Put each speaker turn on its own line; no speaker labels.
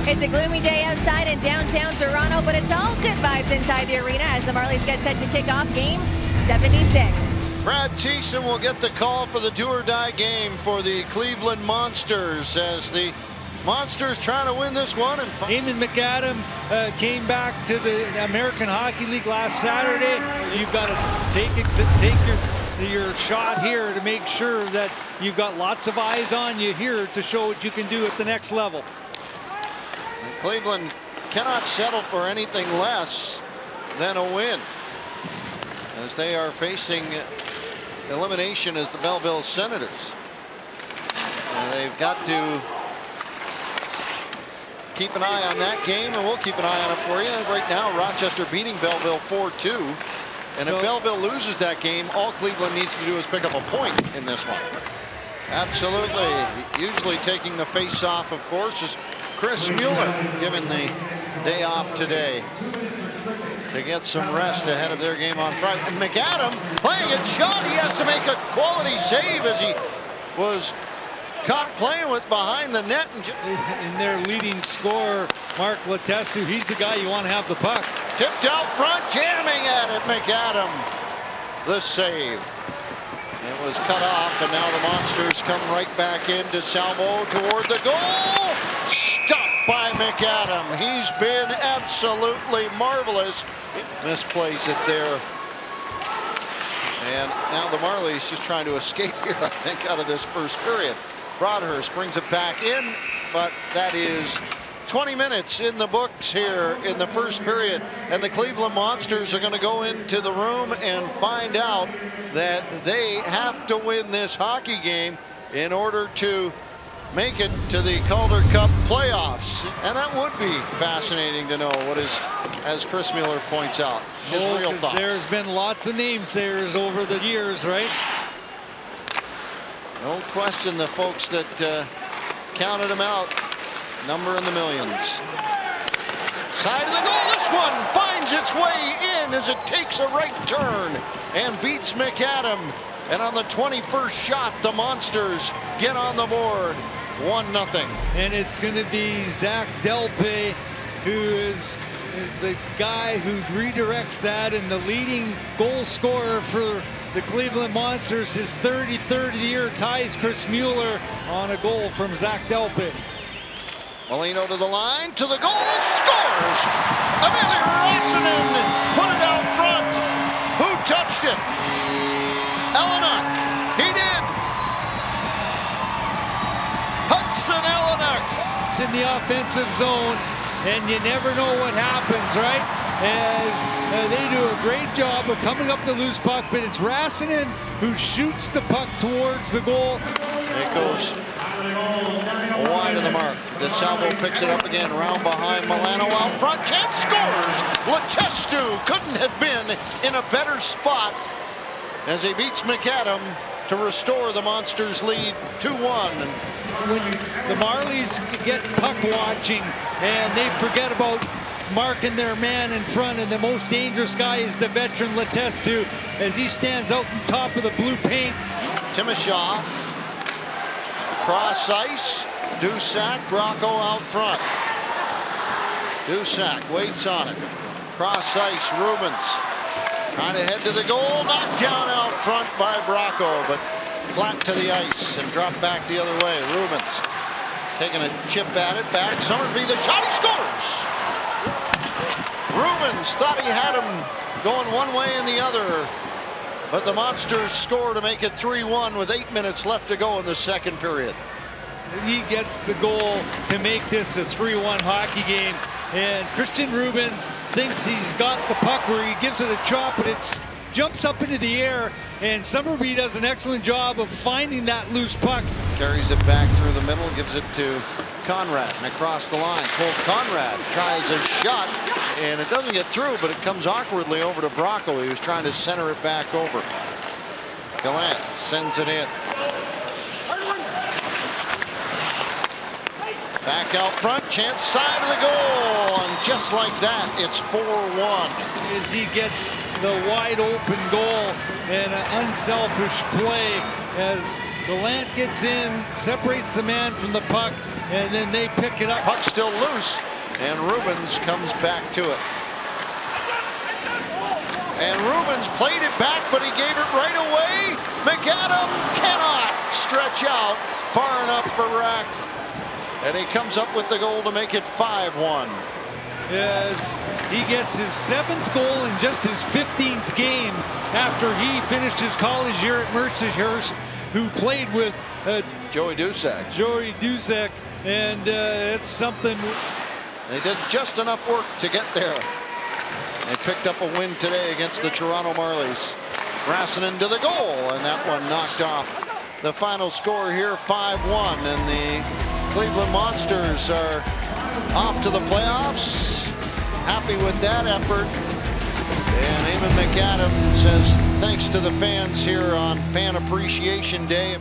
It's a gloomy day outside in downtown Toronto, but it's all good vibes inside the arena as the Marlies get set to kick off game 76.
Brad Thiessen will get the call for the do-or-die game for the Cleveland Monsters as the Monsters trying to win this one. And
Eamon McAdam came back to the American Hockey League last Saturday. You've got to take your shot here to make sure that you've got lots of eyes on you here to show what you can do at the next level.
And Cleveland cannot settle for anything less than a win as they are facing elimination as the Belleville Senators. And they've got to keep an eye on that game, and we'll keep an eye on it for you. Right now, Rochester beating Belleville 4-2. And if Belleville loses that game, all Cleveland needs to do is pick up a point in this one. Absolutely. Usually taking the face-off, of course, is Chris Mueller, given the day off today to get some rest ahead of their game on Friday. And McAdam playing a shot. He has to make a quality save as he was caught playing with behind the net.
And their leading scorer, Mark Letestu, he's the guy you want to have the puck.
Tipped out front, jamming at it, McAdam. The save. It was cut off, and now the Monsters come right back into Salvo toward the goal. Stopped by McAdam. He's been absolutely marvelous. Misplays it there. And now the Marlies just trying to escape here, I think, out of this first period. Broadhurst brings it back in, but that is 20 minutes in the books here in the first period, and the Cleveland Monsters are going to go into the room and find out that they have to win this hockey game in order to make it to the Calder Cup playoffs. And that would be fascinating to know what is, as Chris Mueller points out, his real thoughts.
There's been lots of namesayers over the years, right?
No question, the folks that counted him out, number in the millions. Side of the goal, this one finds its way in as it takes a right turn and beats McAdam. And on the 21st shot, the Monsters get on the board, 1-0.
And it's going to be Zach Delpe, who is the guy who redirects that, and the leading goal scorer for the Cleveland Monsters. His 33rd year ties Chris Mueller on a goal from Zach Delpe.
Molino to the line, to the goal, scores! Emily Rossinen put it out front. Who touched it? Eleanor. He did. Hudson Eleanor.
It's in the offensive zone, and you never know what happens, right? As they do a great job of coming up the loose puck, but it's Rossinen who shoots the puck towards the goal.
It goes wide of the mark. DeSalvo picks it up again, round behind Milano out front. Chance scores! Letestu couldn't have been in a better spot as he beats McAdam to restore the Monsters' lead 2-1.
When the Marlies get puck watching and they forget about marking their man in front, and the most dangerous guy is the veteran Letestu as he stands out on top of the blue paint.
Timoshaw, cross ice, Dusak, Bracco out front. Dusak waits on it. Cross ice, Rubens trying to head to the goal, knocked down out front by Bracco, but flat to the ice and dropped back the other way. Rubens taking a chip at it, back. Summersby, the shot, he scores! Rubens thought he had him going one way and the other, but the Monsters score to make it 3-1 with 8 minutes left to go in the second period.
He gets the goal to make this a 3-1 hockey game, and Christian Rubens thinks he's got the puck where he gives it a chop, but it jumps up into the air, and Summerby does an excellent job of finding that loose puck.
Carries it back through the middle, gives it to Conrad, and across the line. Cole Conrad tries a shot, and it doesn't get through, but it comes awkwardly over to Bracco. He was trying to center it back over. Gallant sends it in. Back out front, chance side of the goal, and just like that, it's 4-1.
As he gets the wide open goal and an unselfish play as Gallant gets in, separates the man from the puck, and then they pick it up.
Puck still loose, and Rubens comes back to it. And Rubens played it back, but he gave it right away. McAdam cannot stretch out far enough for Rack. And he comes up with the goal to make it 5-1.
As he gets his 7th goal in just his 15th game after he finished his college year at Mercyhurst, who played with
Joey Duszak.
Joey Duszak, and it's something.
They did just enough work to get there. They picked up a win today against the Toronto Marlies. Rassinen to the goal, and that one knocked off. The final score here, 5-1, and the Cleveland Monsters are off to the playoffs. Happy with that effort. And Eamon McAdam says thanks to the fans here on Fan Appreciation Day.